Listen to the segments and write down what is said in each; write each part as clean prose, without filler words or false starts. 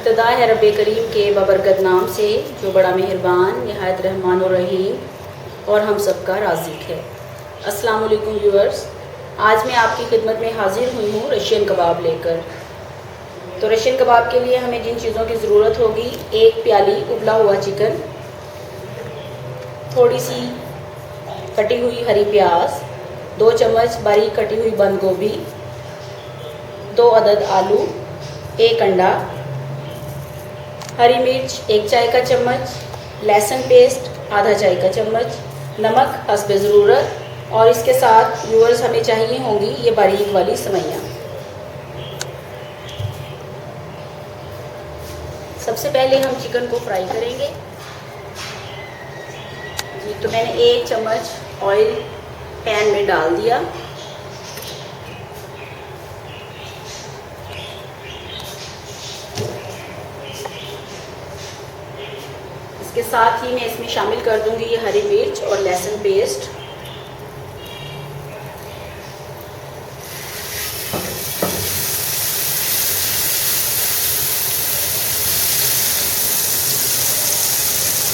इब्तदा है रब करीम के बबरकत नाम से जो बड़ा मेहरबान निहायत रहमान और रहीम और हम सबका राज़िक है। अस्सलाम वालेकुम व्यूअर्स, आज मैं आपकी खिदमत में हाज़िर हुई हूँ रशियन कबाब लेकर। तो रशियन कबाब के लिए हमें जिन चीज़ों की ज़रूरत होगी, 1 प्याली उबला हुआ चिकन, थोड़ी सी कटी हुई हरी प्याज, 2 चम्मच बारीक कटी हुई बंद गोभी, 2 अदद आलू, 1 अंडा, हरी मिर्च 1 चाय का चम्मच, लहसुन पेस्ट आधा चाय का चम्मच, नमक हस्बे ज़रूरत, और इसके साथ व्यूअर्स हमें चाहिए होंगी ये बारीक वाली सेवइयाँ। सबसे पहले हम चिकन को फ्राई करेंगे जी। तो मैंने 1 चम्मच ऑयल पैन में डाल दिया। इसके साथ ही मैं इसमें शामिल कर दूंगी ये हरी मिर्च और लहसुन पेस्ट।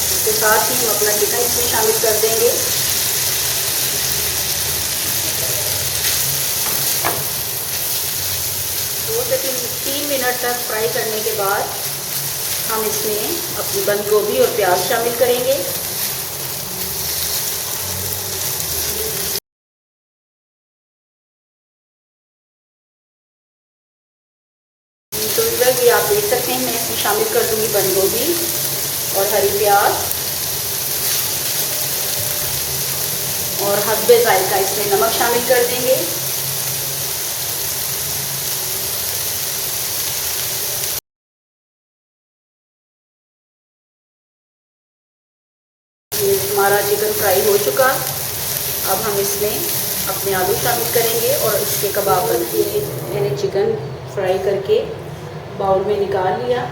इसके साथ ही हम अपना चिकन इसमें शामिल कर देंगे। दो से 3 मिनट तक फ्राई करने के बाद हम इसमें अपनी बंद गोभी और प्याज शामिल करेंगे। तो इधर ये आप देख सकते हैं मैं इसमें शामिल कर दूंगी बंद गोभी और हरी प्याज, और हस्बे जायका इसमें नमक शामिल कर देंगे। ये हमारा चिकन फ्राई हो चुका। अब हम इसमें अपने आलू शामिल करेंगे और इसके कबाब बनाएंगे। मैंने चिकन फ्राई करके बाउल में निकाल लिया।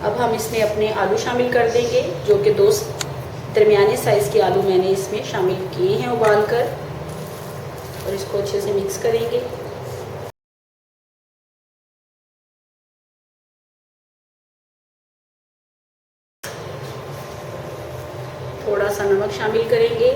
अब हम इसमें अपने आलू शामिल कर देंगे, जो कि 2 दरमियाने साइज़ के आलू मैंने इसमें शामिल किए हैं उबाल कर, और इसको अच्छे से मिक्स करेंगे। थोड़ा सा नमक शामिल करेंगे।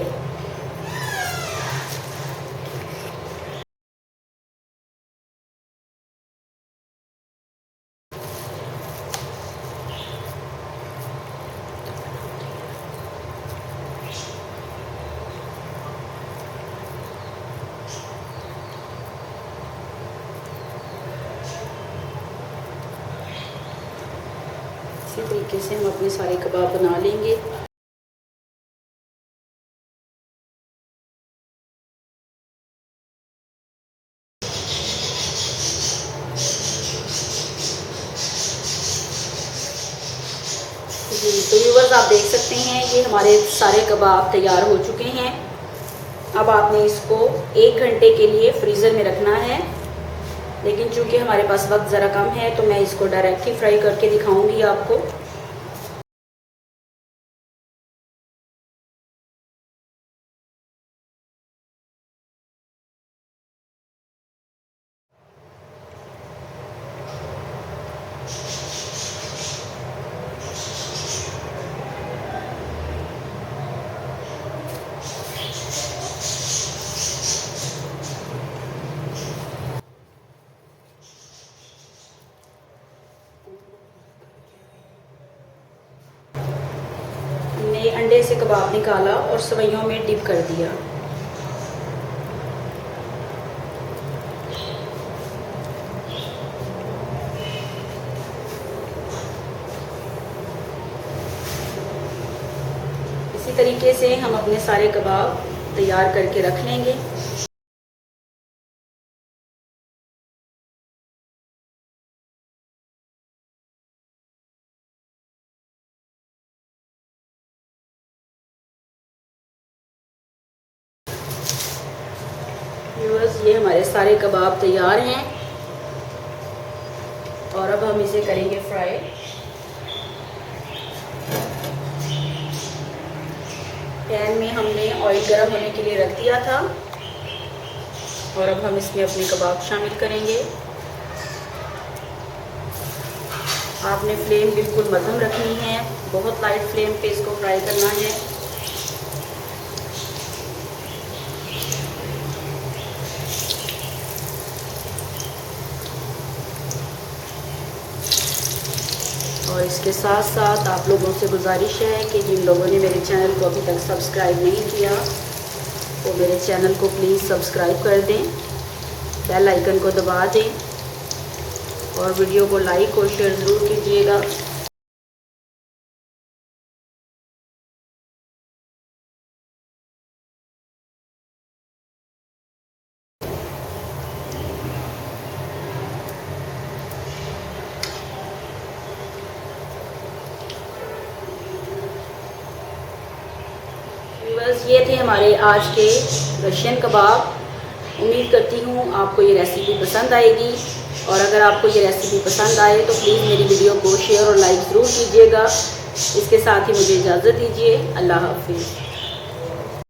इसी तरीके से हम अपने सारे कबाब बना लेंगे। जी तो व्यूअर्स, आप देख सकते हैं ये हमारे सारे कबाब तैयार हो चुके हैं। अब आपने इसको 1 घंटे के लिए फ्रीज़र में रखना है, लेकिन चूंकि हमारे पास वक्त ज़रा कम है तो मैं इसको डायरेक्ट ही फ्राई करके दिखाऊंगी आपको। हमने अंडे से कबाब निकाला और सेवइयों में डिप कर दिया। इसी तरीके से हम अपने सारे कबाब तैयार करके रख लेंगे। व्यूअर्स, ये हमारे सारे कबाब तैयार हैं और अब हम इसे करेंगे फ्राई। पैन में हमने ऑयल गर्म होने के लिए रख दिया था। और अब हम इसमें अपने कबाब शामिल करेंगे। आपने फ्लेम बिल्कुल मध्यम रखनी है, बहुत लाइट फ्लेम पे इसको फ्राई करना है। और इसके साथ साथ आप लोगों से गुजारिश है कि जिन लोगों ने मेरे चैनल को अभी तक सब्सक्राइब नहीं किया वो मेरे चैनल को प्लीज़ सब्सक्राइब कर दें, बेल आइकन को दबा दें और वीडियो को लाइक और शेयर ज़रूर कीजिएगा। बस ये थे हमारे आज के रशियन कबाब। उम्मीद करती हूँ आपको ये रेसिपी पसंद आएगी, और अगर आपको ये रेसिपी पसंद आए तो प्लीज़ मेरी वीडियो को शेयर और लाइक ज़रूर कीजिएगा। इसके साथ ही मुझे इजाज़त दीजिए। अल्लाह हाफ़िज़।